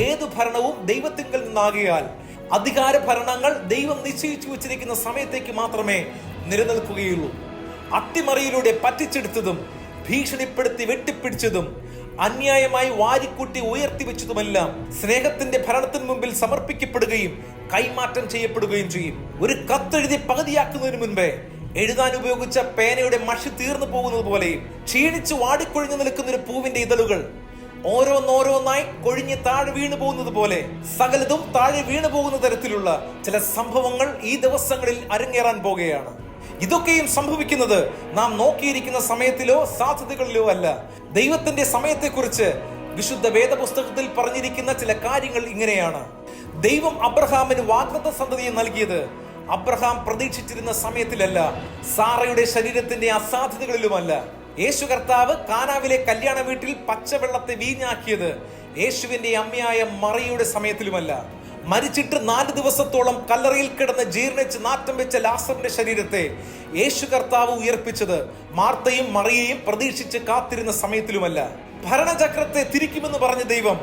ഏതു ഭരണവും ദൈവത്തിങ്കൽ നിന്നാകിയാൽ അധികാര ഭരണങ്ങൾ ദൈവം നിശ്ചയിച്ചു വച്ചിരിക്കുന്ന സമയത്തേക്ക് മാത്രമേ നിലനിൽക്കുകയുള്ളൂ. അട്ടിമറിയിലൂടെ പറ്റിച്ചെടുത്തതും ഭീഷണിപ്പെടുത്തി വെട്ടിപ്പിടിച്ചതും അന്യായമായി വാരിക്കൂട്ടി ഉയർത്തിവെച്ചതുമെല്ലാം സ്നേഹത്തിന്റെ ഭരണത്തിന് മുമ്പിൽ സമർപ്പിക്കപ്പെടുകയും കൈമാറ്റം ചെയ്യപ്പെടുകയും ചെയ്യും. ഒരു കത്തെഴുതി പകുതിയാക്കുന്നതിന് മുൻപേ എഴുതാൻ ഉപയോഗിച്ച പേനയുടെ മഷി തീർന്നു പോകുന്നത് പോലെയും ക്ഷീണിച്ച് വാടിക്കൊഴിഞ്ഞു നിൽക്കുന്ന ഒരു പൂവിന്റെ ഇതളുകൾ ഓരോന്നോരോന്നായി കൊഴിഞ്ഞ് താഴെ വീണു പോകുന്നത് പോലെ സകലതും താഴെ വീണു പോകുന്ന തരത്തിലുള്ള ചില സംഭവങ്ങൾ ഈ ദിവസങ്ങളിൽ അരങ്ങേറാൻ പോകുകയാണ്. ഇതൊക്കെയും സംഭവിക്കുന്നത് നാം നോക്കിയിരിക്കുന്ന സമയത്തിലോ സാധ്യതകളിലോ അല്ല. ദൈവത്തിന്റെ സമയത്തെക്കുറിച്ച് വിശുദ്ധ വേദപുസ്തകത്തിൽ പറഞ്ഞിരിക്കുന്ന ചില കാര്യങ്ങൾ ഇങ്ങനെയാണ്. ദൈവം അബ്രഹാമിന് വാഗ്ദത്ത സന്തതിയെ നൽകിയത് അബ്രഹാം പ്രതീക്ഷിച്ചിരുന്ന സമയത്തിലല്ല, സാറയുടെ ശരീരത്തിന്റെ അസാധ്യതകളിലുമല്ല. യേശു കർത്താവ് കാനാവിലെ കല്യാണ വീട്ടിൽ പച്ചവെള്ളത്തെ വീഞ്ഞാക്കിയത് യേശുവിന്റെ അമ്മയായ മറിയയുടെ സമയത്തിലുമല്ല. മരിച്ചിട്ട് 4 ദിവസത്തോളം കല്ലറയിൽ കിടന്ന് ജീർണിച്ച് നാറ്റം വെച്ച ലാസറിന്റെ ശരീരത്തെ യേശു കർത്താവ് ഉയർപ്പിച്ചത് മാർത്തയും മറിയയും പ്രതീക്ഷിച്ച് കാത്തിരുന്ന സമയത്തിലുമല്ല. ഭരണചക്രത്തെ തിരിക്കുമെന്ന് പറഞ്ഞ ദൈവം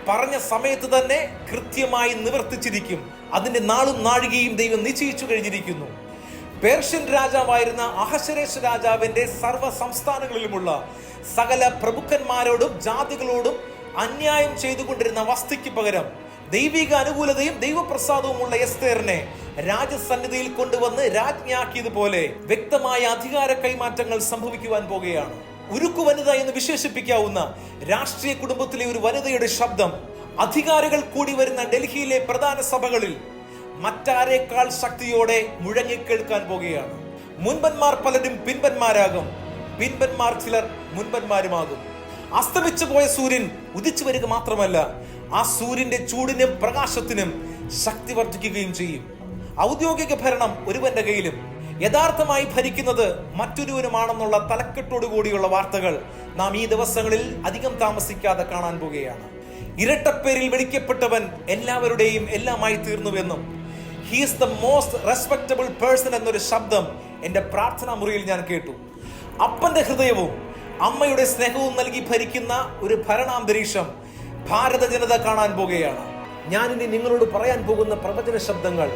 പറഞ്ഞ സമയത്ത് തന്നെ കൃത്യമായി നിവർത്തിച്ചിരിക്കും. അതിന്റെ നാളും നാഴികയും ദൈവം നിശ്ചയിച്ചു കഴിഞ്ഞിരിക്കുന്നു. പേർഷ്യൻ രാജാവായിരുന്ന അഹശ്വേരോശ് രാജാവിന്റെ സർവ്വ സംസ്ഥാനങ്ങളിലുമുള്ള സകല പ്രഭുക്കന്മാരോടും ജാതികളോടും അന്യായം ചെയ്തുകൊണ്ടിരുന്ന വസ്തുക്ക് പകരം ദൈവിക അനുകൂലതയും ദൈവപ്രസാദവുമുള്ള എസ്തേറിനെ രാജസന്നിധിയിൽ കൊണ്ടുവന്ന് രാജ്ഞിയാക്കിയതുപോലെ വ്യക്തമായ അധികാര കൈമാറ്റങ്ങൾ സംഭവിക്കുവാൻ പോകുകയാണ്. ഉരുക്കു വനിത എന്ന് വിശേഷിപ്പിക്കാവുന്ന രാഷ്ട്രീയ കുടുംബത്തിലെ ഒരു വനിതയുടെ ശബ്ദം അധികാരികൾ കൂടി വരുന്ന ഡൽഹിയിലെ പ്രധാന സഭകളിൽ മറ്റാരേക്കാൾ ശക്തിയോടെ മുഴങ്ങിക്കേൾക്കാൻ പോകുകയാണ്. മുൻപന്മാർ പലരും പിൻപന്മാരാകും, പിൻപന്മാർ ചിലർ മുൻപന്മാരുമാകും. അസ്തമിച്ചു പോയ സൂര്യൻ ഉദിച്ചു വരിക മാത്രമല്ല, ആ സൂര്യന്റെ ചൂടിനും പ്രകാശത്തിനും ശക്തി വർദ്ധിക്കുകയും ചെയ്യും. ഔദ്യോഗിക ഭരണം ഒരുവന്റെ കയ്യിലും യഥാർത്ഥമായി ഭരിക്കുന്നത് മറ്റൊരുവനുമാണെന്നുള്ള തലക്കെട്ടോടുകൂടിയുള്ള വാർത്തകൾ നാം ഈ ദിവസങ്ങളിൽ അധികം താമസിക്കാതെ കാണാൻ പോകുകയാണ്. ഇരട്ടപ്പേരിൽ വിളിക്കപ്പെട്ടവൻ എല്ലാവരുടെയും എല്ലാമായി തീർന്നുവെന്നും he is the most respectable person എന്നൊരു ശബ്ദം എന്റെ പ്രാർത്ഥനാ മുറിയിൽ ഞാൻ കേട്ടു. അപ്പന്റെ ഹൃദയവും അമ്മയുടെ സ്നേഹവും നൽകി ഭരിക്കുന്ന ഒരു ഭരണാന്തരീക്ഷം ഭാരത ജനത കാണാൻ പോകുകയാണ്. ഞാനിനി നിങ്ങളോട് പറയാൻ പോകുന്ന പ്രവചന ശബ്ദങ്ങൾ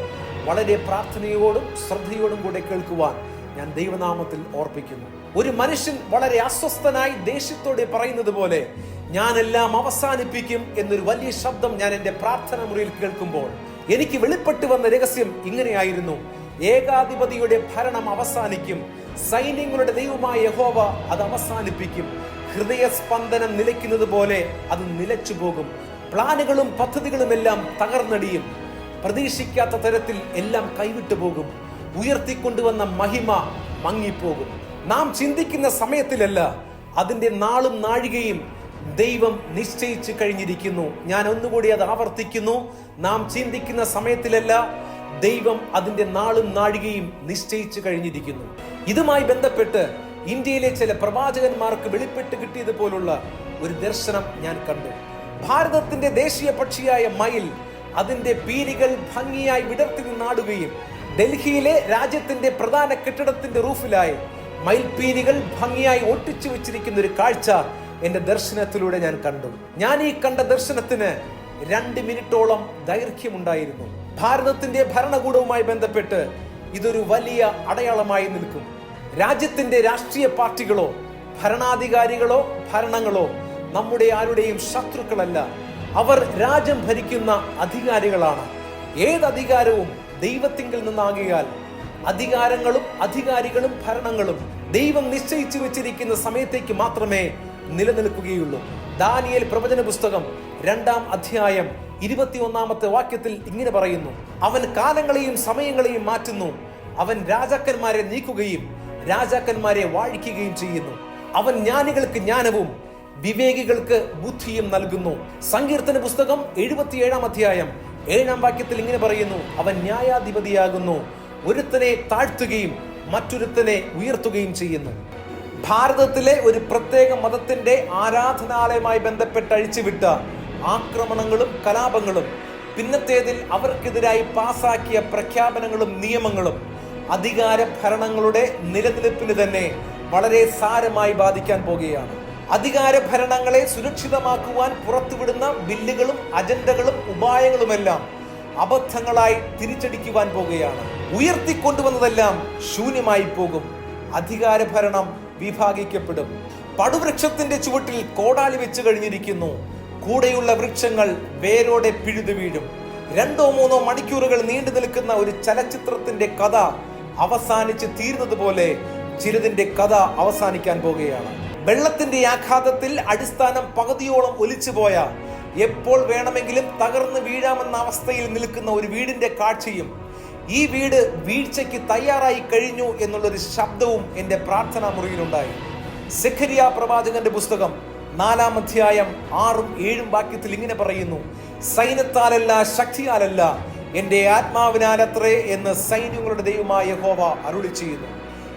വളരെ പ്രാർത്ഥനയോടും ശ്രദ്ധയോടും കൂടെ കേൾക്കുവാൻ ഞാൻ ദൈവനാമത്തിൽ ഓർപ്പിക്കുന്നു. ഒരു മനുഷ്യൻ വളരെ അസ്വസ്ഥനായി ദേഷ്യത്തോടെ പറയുന്നത് പോലെ ഞാനെല്ലാം അവസാനിപ്പിക്കും എന്നൊരു വലിയ ശബ്ദം ഞാൻ എന്റെ പ്രാർത്ഥന മുറിയിൽ കേൾക്കുമ്പോൾ എനിക്ക് വെളിപ്പെട്ടു വന്ന രഹസ്യം ഇങ്ങനെയായിരുന്നു: ഏകാധിപതിയുടെ ഭരണം അവസാനിക്കും, സൈന്യങ്ങളുടെ ദൈവമായ യഹോവ അത് അവസാനിപ്പിക്കും. ഹൃദയസ്പന്ദനം നിലയ്ക്കുന്നത് പോലെ അത് നിലച്ചു പോകും. പ്ലാനുകളും പദ്ധതികളും എല്ലാം തകർന്നടിയും. പ്രതീക്ഷിക്കാത്ത തരത്തിൽ എല്ലാം കൈവിട്ടു പോകും. ഉയർത്തിക്കൊണ്ടുവന്ന മഹിമ മങ്ങിപ്പോകും. നാം ചിന്തിക്കുന്ന സമയത്തിലല്ല, അതിന്റെ നാളും നാഴികയും ദൈവം നിശ്ചയിച്ചു കഴിഞ്ഞിരിക്കുന്നു. ഞാൻ ഒന്നുകൂടി അത് ആവർത്തിക്കുന്നു. നാം ചിന്തിക്കുന്ന സമയത്തിലല്ല, ദൈവം അതിന്റെ നാളും നാഴികയും നിശ്ചയിച്ചു കഴിഞ്ഞിരിക്കുന്നു. ഇതുമായി ബന്ധപ്പെട്ട് ഇന്ത്യയിലെ ചില പ്രവാചകന്മാർക്ക് വെളിപ്പെട്ട് കിട്ടിയതുപോലുള്ള ഒരു ദർശനം ഞാൻ കണ്ടു. ഭാരതത്തിന്റെ ദേശീയ പക്ഷിയായ മയിൽ അതിന്റെ പീലികൾ ഭംഗിയായി വിടർത്തി നിന്നാടുകയും ഡൽഹിയിലെ രാജ്യത്തിന്റെ പ്രധാന കെട്ടിടത്തിന്റെ റൂഫിലായി മയിൽപീലികൾ ഭംഗിയായി ഒട്ടിച്ചു വെച്ചിരിക്കുന്ന ഒരു കാഴ്ച എന്റെ ദർശനത്തിലൂടെ ഞാൻ കണ്ടു. ഞാൻ ഈ കണ്ട ദർശനത്തിന് 2 മിനിറ്റോളം ദൈർഘ്യമുണ്ടായിരുന്നു. ഭാരതത്തിന്റെ ഭരണകൂടവുമായി ബന്ധപ്പെട്ട് ഇതൊരു വലിയ അടയാളമായി നിൽക്കും. രാജ്യത്തിന്റെ രാഷ്ട്രീയ പാർട്ടികളോ ഭരണാധികാരികളോ ഭരണങ്ങളോ നമ്മുടെ ആരുടെയും ശത്രുക്കളല്ല. അവർ രാജ്യം ഭരിക്കുന്ന അധികാരികളാണ്. ഏത് അധികാരവും ദൈവത്തിങ്കിൽ നിന്നാകിയാൽ അധികാരങ്ങളും അധികാരികളും ഭരണങ്ങളും ദൈവം നിശ്ചയിച്ചു വെച്ചിരിക്കുന്ന സമയത്തേക്ക് മാത്രമേ നിലനിൽക്കുകയുള്ളൂ. ദാനിയേൽ പ്രവചന പുസ്തകം 2-ാം അധ്യായം 21-ാമത്തെ വാക്യത്തിൽ ഇങ്ങനെ പറയുന്നു: അവൻ കാലങ്ങളെയും സമയങ്ങളെയും മാറ്റുന്നു. അവൻ രാജാക്കന്മാരെ നീക്കുകയും രാജാക്കന്മാരെ വാഴിക്കുകയും ചെയ്യുന്നു. അവൻ ജ്ഞാനികൾക്ക് ജ്ഞാനവും വിവേകികൾക്ക് ബുദ്ധിയും നൽകുന്നു. സങ്കീർത്തന പുസ്തകം 77-ാം അധ്യായം 7-ാം വാക്യത്തിൽ ഇങ്ങനെ പറയുന്നു: അവൻ ന്യായാധിപതിയാകുന്നു. ഒരുത്തനെ താഴ്ത്തുകയും മറ്റൊരുത്തനെ ഉയർത്തുകയും ചെയ്യുന്നു. ഭാരതത്തിലെ ഒരു പ്രത്യേക മതത്തിന്റെ ആരാധനാലയമായി ബന്ധപ്പെട്ട് അഴിച്ചുവിട്ട ആക്രമണങ്ങളും കലാപങ്ങളും പിന്നത്തേതിൽ അവർക്കെതിരായി പാസാക്കിയ പ്രഖ്യാപനങ്ങളും നിയമങ്ങളും അധികാര ഭരണങ്ങളുടെ നിലനിൽപ്പിന് തന്നെ വളരെ സാരമായി ബാധിക്കാൻ പോകുകയാണ്. അധികാര ഭരണങ്ങളെ സുരക്ഷിതമാക്കുവാൻ പുറത്തുവിടുന്ന ബില്ലുകളും അജണ്ടകളും ഉപായങ്ങളുമെല്ലാം അബദ്ധങ്ങളായി തിരിച്ചടിക്കുവാൻ പോകുകയാണ്. ഉയർത്തിക്കൊണ്ടുവന്നതെല്ലാം ശൂന്യമായി പോകും. അധികാര ഭരണം വിഭാഗിക്കപ്പെടും. പടുവൃക്ഷത്തിന്റെ ചുവട്ടിൽ കോടാലി വെച്ച് കഴിഞ്ഞിരിക്കുന്നു. കൂടെയുള്ള വൃക്ഷങ്ങൾ വേരോടെ പിഴുതു വീഴും. 2-3 മണിക്കൂറുകൾ നീണ്ടു നിൽക്കുന്ന ഒരു ചലച്ചിത്രത്തിന്റെ കഥ അവസാനിച്ച് തീരുന്നതുപോലെ ചിലതിന്റെ കഥ അവസാനിക്കാൻ പോകുകയാണ്. വെള്ളത്തിന്റെ ആഘാതത്തിൽ അടിസ്ഥാനം പകുതിയോളം ഒലിച്ചുപോയ, എപ്പോൾ വേണമെങ്കിലും തകർന്നു വീഴാമെന്ന അവസ്ഥയിൽ നിൽക്കുന്ന ഒരു വീടിന്റെ കാഴ്ചയും, ഈ വീട് വീഴ്ചയ്ക്ക് തയ്യാറായി കഴിഞ്ഞു എന്നുള്ളൊരു ശബ്ദവും എന്റെ പ്രാർത്ഥനാ മുറിയിലുണ്ടായി. സെഖരിയ പ്രവാചകന്റെ പുസ്തകം 4-ാം അധ്യായം 6-7 വാക്യത്തിൽ ഇങ്ങനെ പറയുന്നു: സൈന്യത്താലല്ല, ശക്തിയാലല്ല, എന്റെ ആത്മാവിനാലത്രേ എന്ന് സൈന്യങ്ങളുടെ ദൈവമായ യഹോവ അരുളി ചെയ്യുന്നു.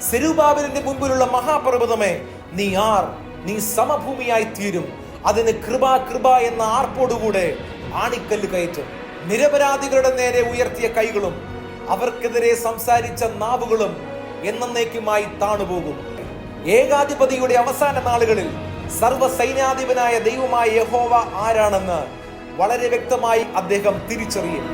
സെരുബാബേലിന്റെ മുൻപിലുള്ള മഹാപർവ്വതമേ, നീ ആർ, നീ സമഭൂമിയായി തീരും. അതിന് കൃപ കൃപ എന്ന ആർപ്പോടുകൂടെ ആണിക്കല്ല് കയറ്റും. നിരപരാധികളുടെ നേരെ ഉയർത്തിയ കൈകളും അവർക്കെതിരെ സംസാരിച്ച നാവുകളും എന്നേക്കുമായി താണുപോകും. ഏകാധിപതിയുടെ അവസാന നാളുകളിൽ സർവ്വസൈന്യാധിപനായ ദൈവമായ യഹോവ ആരാണെന്ന് വളരെ വ്യക്തമായി അദ്ദേഹം തിരിച്ചറിയും.